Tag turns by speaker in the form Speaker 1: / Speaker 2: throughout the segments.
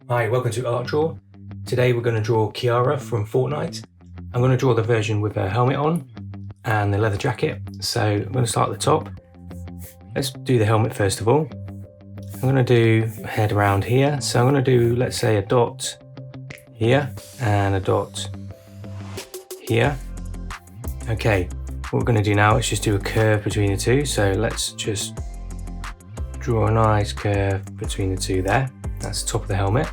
Speaker 1: Hi, welcome to Art Draw. Today we're going to draw Kiara from Fortnite. I'm going to draw the version with her helmet on and the leather jacket. So I'm going to start at the top. Let's do the helmet first of all. I'm going to do a head around here. So I'm going to do, let's say, a dot here and a dot here. Okay, what we're going to do now is just do a curve between the two. So let's just draw a nice curve between the two there. That's the top of the helmet.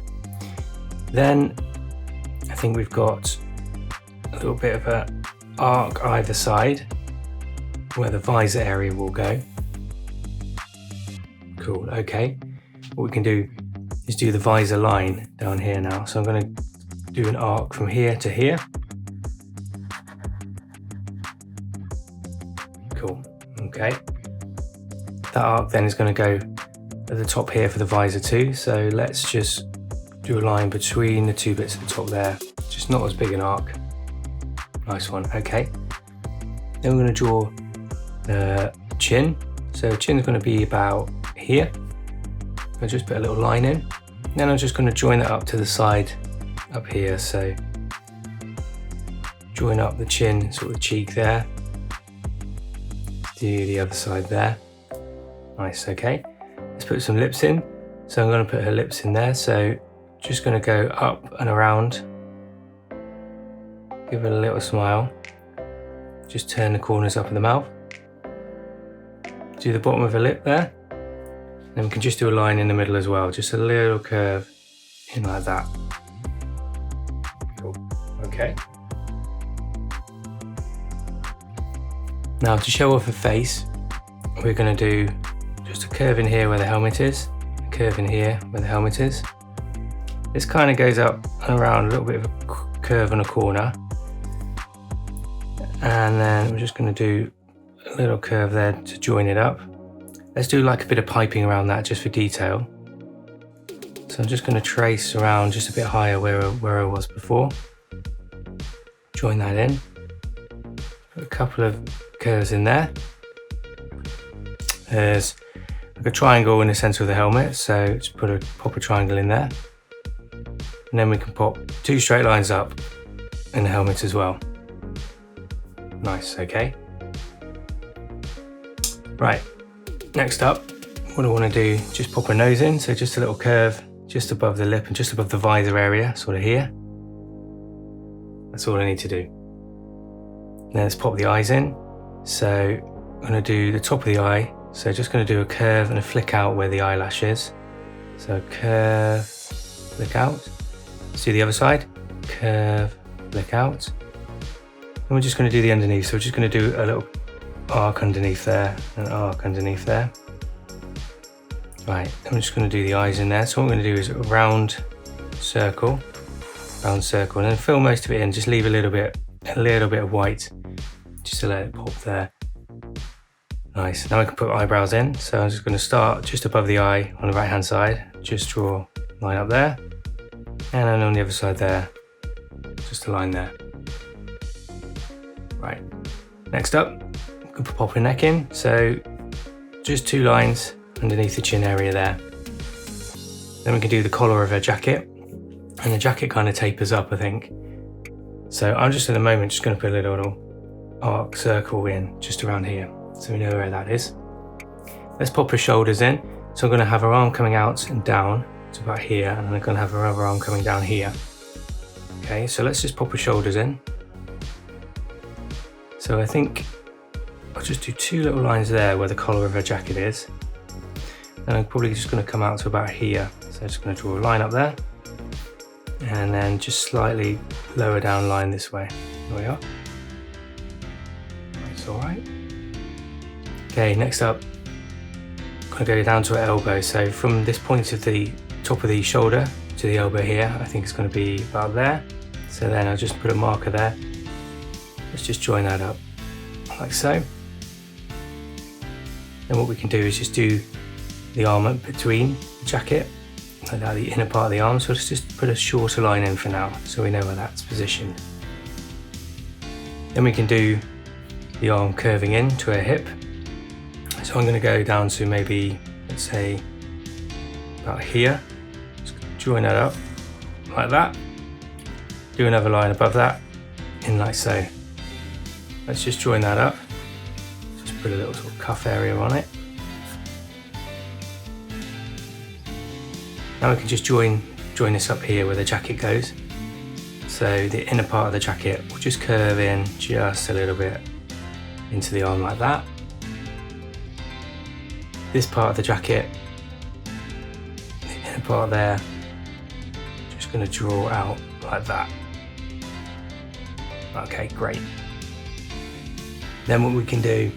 Speaker 1: Then I think we've got a little bit of an arc either side where the visor area will go. Cool, okay. What we can do is do the visor line down here now. So I'm going to do an arc from here to here. Cool, okay. That arc then is going to go at the top here for the visor too. So let's just do a line between the two bits at the top there. Just not as big an arc. Nice one, okay. Then we're going to draw the chin. So chin's going to be about here. I'll just put a little line in. Then I'm just going to join that up to the side up here. So join up the chin, sort of cheek there. Do the other side there. Nice, okay. Let's put some lips in. So I'm going to put her lips in there. So just going to go up and around. Give it a little smile. Just turn the corners up of the mouth. Do the bottom of her lip there. Then we can just do a line in the middle as well. Just a little curve in like that. Cool, okay. Now to show off her face, we're going to do just a curve in here where the helmet is, a curve in here where the helmet is. This kind of goes up and around, a little bit of a curve on a corner. And then we're just going to do a little curve there to join it up. Let's do like a bit of piping around that just for detail. So I'm just going to trace around just a bit higher where I was before. Join that in. Put a couple of curves in there. There's like a triangle in the center of the helmet, so just pop a triangle in there. And then we can pop two straight lines up in the helmet as well. Nice, okay. Right, next up, what I want to do, just pop a nose in, so just a little curve just above the lip and just above the visor area, sort of here. That's all I need to do. Now let's pop the eyes in. So I'm going to do the top of the eye. So just going to do a curve and a flick out where the eyelash is. So curve, flick out. Let's do the other side. Curve, flick out. And we're just going to do the underneath. So we're just going to do a little arc underneath there, and an arc underneath there. Right, I'm just going to do the eyes in there. So what I'm going to do is a round circle, and then fill most of it in. Just leave a little bit of white, just to let it pop there. Nice. Now I can put eyebrows in. So I'm just going to start just above the eye on the right hand side. Just draw a line up there, and then on the other side there, just a line there. Right. Next up, we can pop her neck in. So just two lines underneath the chin area there. Then we can do the collar of her jacket, and the jacket kind of tapers up, I think. So I'm just at the moment just going to put a little arc circle in just around here, so we know where that is. Let's pop her shoulders in. So I'm going to have her arm coming out and down to about here, and I'm going to have her other arm coming down here. Okay, so let's just pop her shoulders in. So I think I'll just do two little lines there where the collar of her jacket is. And I'm probably just going to come out to about here. So I'm just going to draw a line up there, and then just slightly lower down line this way. There we are. That's all right. Okay, next up, I'm going to go down to her elbow. So from this point of the top of the shoulder to the elbow here, I think it's going to be about there. So then I'll just put a marker there. Let's just join that up like so. Then what we can do is just do the arm up between the jacket, like that, the inner part of the arm. So let's just put a shorter line in for now, so we know where that's positioned. Then we can do the arm curving in to her hip. So I'm going to go down to maybe, let's say, about here. Just join that up like that. Do another line above that, in like so. Let's just join that up. Just put a little sort of cuff area on it. Now we can just join this up here where the jacket goes. So the inner part of the jacket will just curve in just a little bit into the arm like that. This part of the jacket, the inner part there, just going to draw out like that. Okay, great. Then what we can do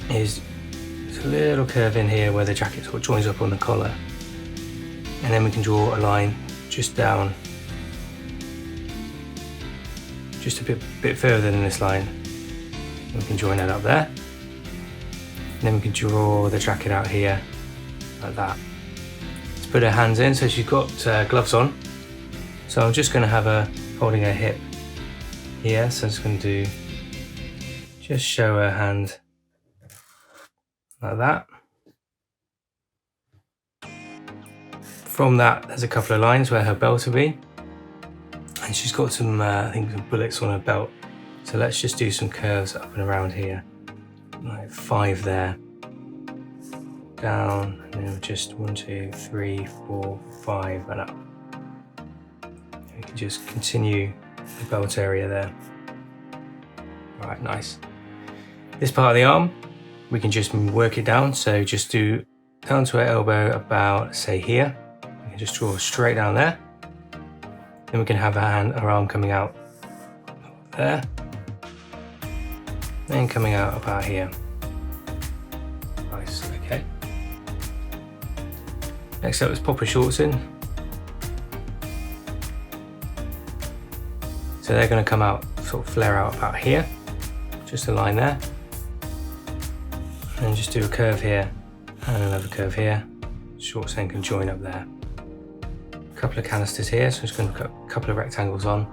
Speaker 1: is there's a little curve in here where the jacket sort of joins up on the collar. And then we can draw a line just down, just a bit further than this line. We can join that up there. And then we can draw the jacket out here, like that. Let's put her hands in. So she's got gloves on. So I'm just going to have her holding her hip here. So I'm just going to just show her hand like that. From that, there's a couple of lines where her belt will be. And she's got some, I think, some bullets on her belt. So let's just do some curves up and around here. Like 5 there. Down, and then just 1, 2, 3, 4, 5, and up. And we can just continue the belt area there. Alright, nice. This part of the arm, we can just work it down. So just do down to her elbow about, say, here. We can just draw straight down there. Then we can have her arm coming out there. Then coming out about here. Nice, okay. Next up, let's pop her shorts in. So they're going to come out, sort of flare out about here. Just a line there. And just do a curve here and another curve here. Shorts then can join up there. A couple of canisters here, so I'm just going to put a couple of rectangles on.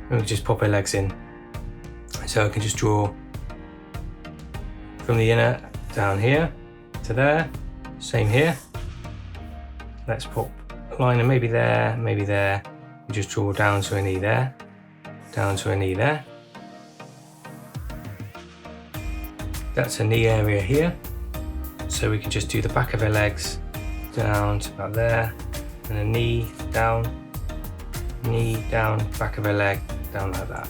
Speaker 1: And we just pop her legs in. So I can just draw from the inner down here to there. Same here. Let's pop a line and maybe there, maybe there. We just draw down to a knee there, down to a knee there. That's a knee area here. So we can just do the back of her legs down to about there, and a knee down, back of her leg down like that.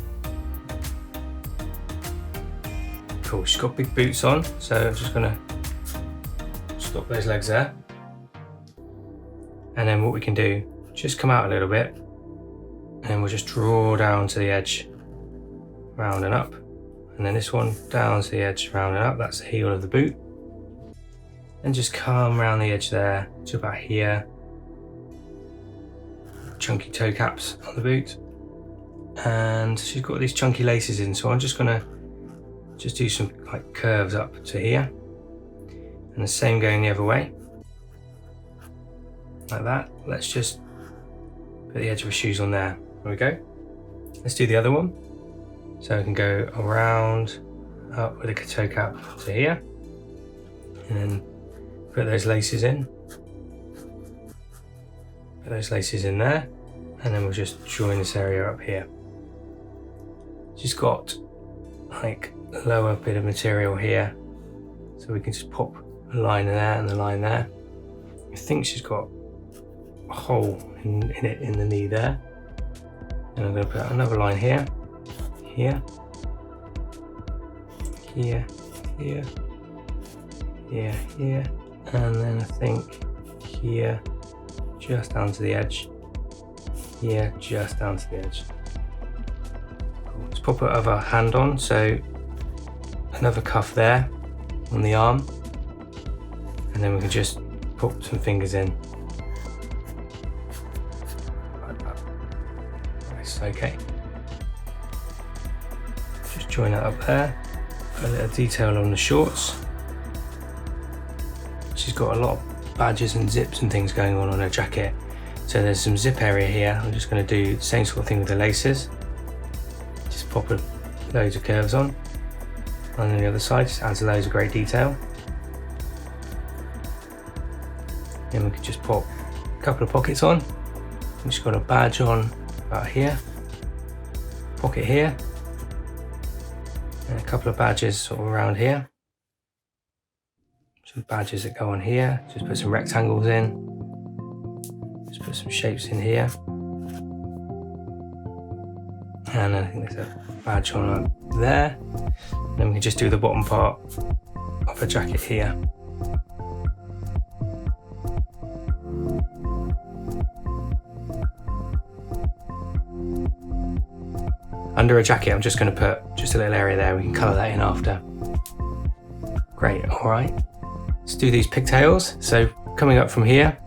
Speaker 1: Cool, she's got big boots on, so I'm just gonna stop those legs there. And then what we can do, just come out a little bit, and we'll just draw down to the edge, round and up. And then this one down to the edge, round and up, that's the heel of the boot. And just come around the edge there to about here. Chunky toe caps on the boot. And she's got these chunky laces in, so I'm just gonna just do some like curves up to here. And the same going the other way. Like that. Let's just put the edge of her shoes on there. There we go. Let's do the other one. So we can go around, up with a toe cap to here. And then put those laces in. Put those laces in there. And then we'll just join this area up here. She's got like a lower bit of material here. So we can just pop a line there and a line there. I think she's got a hole in it in the knee there. And I'm going to put another line here, here, here, here, here, here, and then I think here, just down to the edge, here, just down to the edge. Cool. Let's pop our other hand on, so another cuff there on the arm, and then we can just pop some fingers in. Okay, just join that up there, put a little detail on the shorts. She's got a lot of badges and zips and things going on her jacket, so there's some zip area here. I'm just going to do the same sort of thing with the laces, just pop loads of curves on, and on the other side just adds loads of great detail. Then we can just pop a couple of pockets on. We've just got a badge on about here, pocket here, and a couple of badges sort of around here. Some badges that go on here. Just put some rectangles in. Just put some shapes in here. And I think there's a badge on there. Then we can just do the bottom part of a jacket here. Under a jacket, I'm just going to put just a little area there. We can colour that in after. Great, all right. Let's do these pigtails. So coming up from here,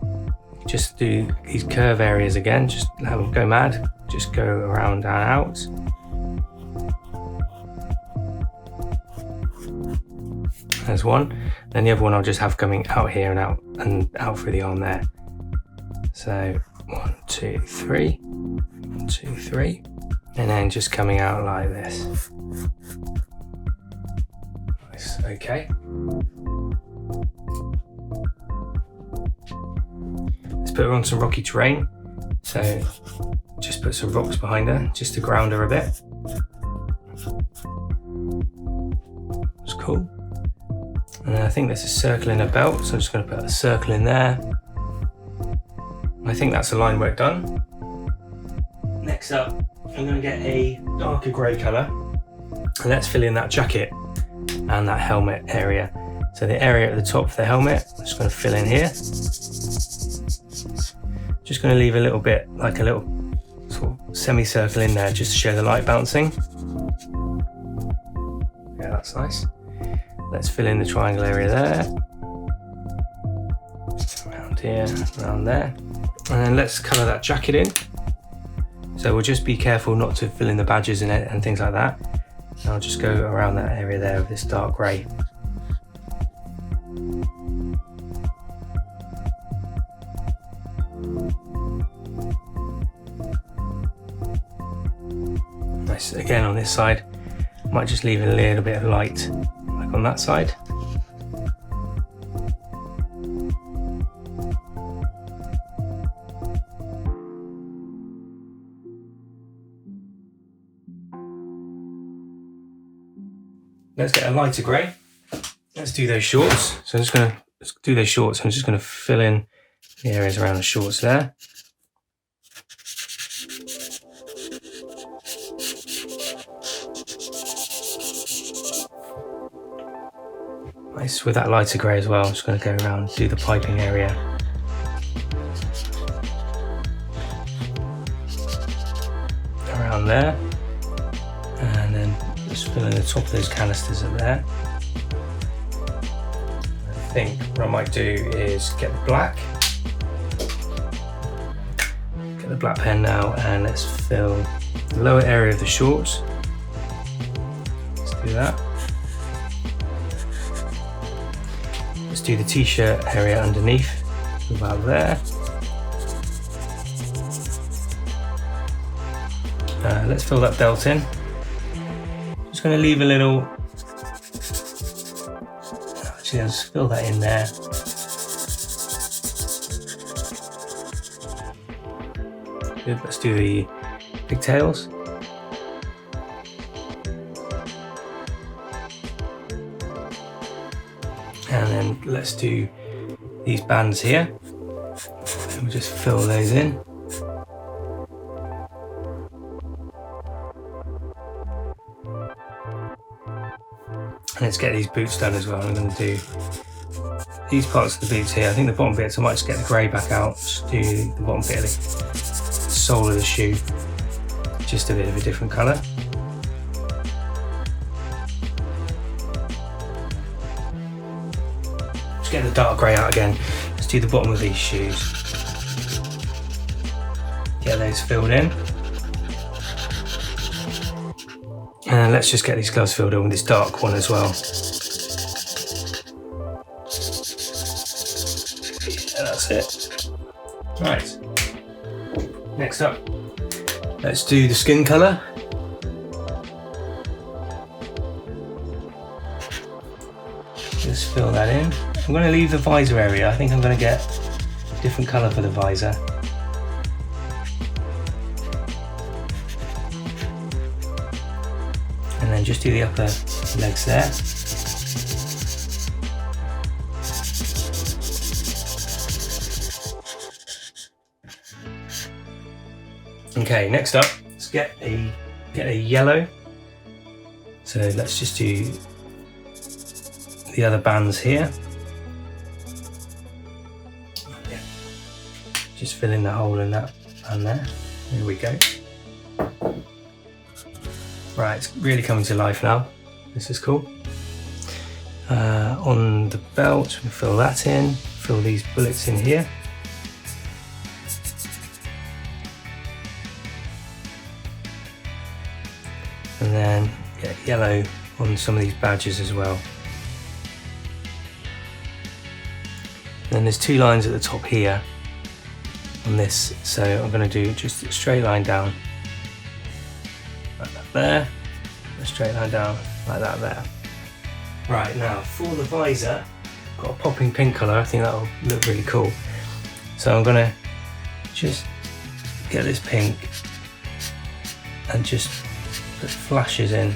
Speaker 1: just do these curve areas again. Just have them go mad. Just go around and out. There's one. Then the other one I'll just have coming out here and out through the arm there. So 1, 2, 3. 1, 2, 3. And then just coming out like this. Nice, okay. Let's put her on some rocky terrain. So just put some rocks behind her, just to ground her a bit. That's cool. And then I think there's a circle in her belt, so I'm just going to put a circle in there. I think that's the line work done. Next up, I'm going to get a darker grey colour, and let's fill in that jacket and that helmet area. So the area at the top of the helmet, I'm just going to fill in here. Just going to leave a little bit, like a little sort of semicircle in there, just to show the light bouncing. Yeah, that's nice. Let's fill in the triangle area there. Around here, around there. And then let's colour that jacket in. So we'll just be careful not to fill in the badges and things like that. And I'll just go around that area there with this dark grey. Nice. Again on this side, might just leave a little bit of light, like on that side. Let's get a lighter grey. Let's do those shorts. So let's do those shorts. I'm just going to fill in the areas around the shorts there. Nice, with that lighter grey as well. I'm just going to go around and do the piping area. Around there. And then just fill in the top of those canisters up there. I think what I might do is get the black. Get the black pen now, and let's fill the lower area of the shorts. Let's do that. Let's do the t-shirt area underneath, about there. Let's fill that belt in. Just going to leave a little, actually I'll just fill that in there. Good, let's do the pigtails. And then let's do these bands here. And we'll just fill those in. And let's get these boots done as well. I'm going to do these parts of the boots here. I think the bottom bits, I might just get the grey back out. Just do the bottom bit of the sole of the shoe. Just a bit of a different colour. Just get the dark grey out again. Let's do the bottom of these shoes. Get those filled in. And let's just get these gloves filled in with this dark one as well. Yeah, that's it. Right. Next up, let's do the skin colour. Just fill that in. I'm going to leave the visor area. I think I'm going to get different colour for the visor. And then just do the upper legs there. Okay, next up, let's get a yellow. So let's just do the other bands here. Yeah. Just fill in the hole in that band there. Here we go. Right, it's really coming to life now. This is cool. On the belt, we fill that in. Fill these bullets in here. And then get yellow on some of these badges as well. Then there's two lines at the top here on this, so I'm going to do just a straight line down like that there, a straight line down like that there. Right, now for the visor, I've got a popping pink colour. I think that'll look really cool. So I'm going to just get this pink and just put flashes in.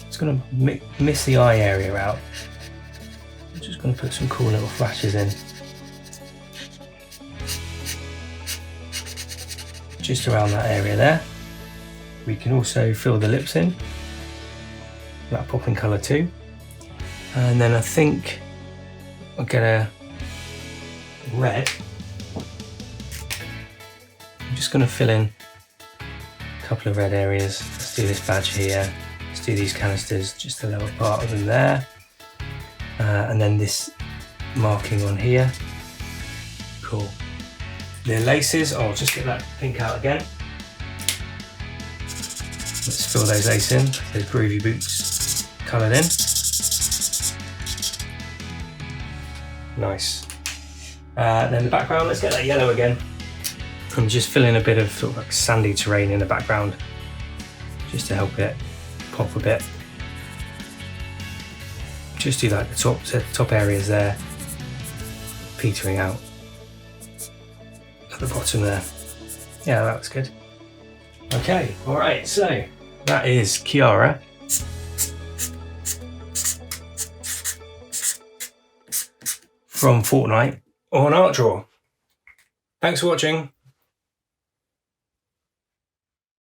Speaker 1: It's going to miss the eye area out. I'm just going to put some cool little flashes in. Just around that area there. We can also fill the lips in. That popping colour too. And then I think I'll get a red. I'm just going to fill in a couple of red areas. Let's do this badge here. Let's do these canisters, just the lower part of them there. And then this marking on here. Cool. The laces, I'll just get that pink out again. Let's fill those laces in, those groovy boots coloured in. Nice. Then the background, let's get that yellow again. I'm just filling a bit of sort of like sandy terrain in the background, just to help it pop a bit. Just do like the top areas there, petering out at the bottom there. Yeah, that looks good. Okay, all right, so that is Kiara. From Fortnite on Art Draw. Thanks for watching.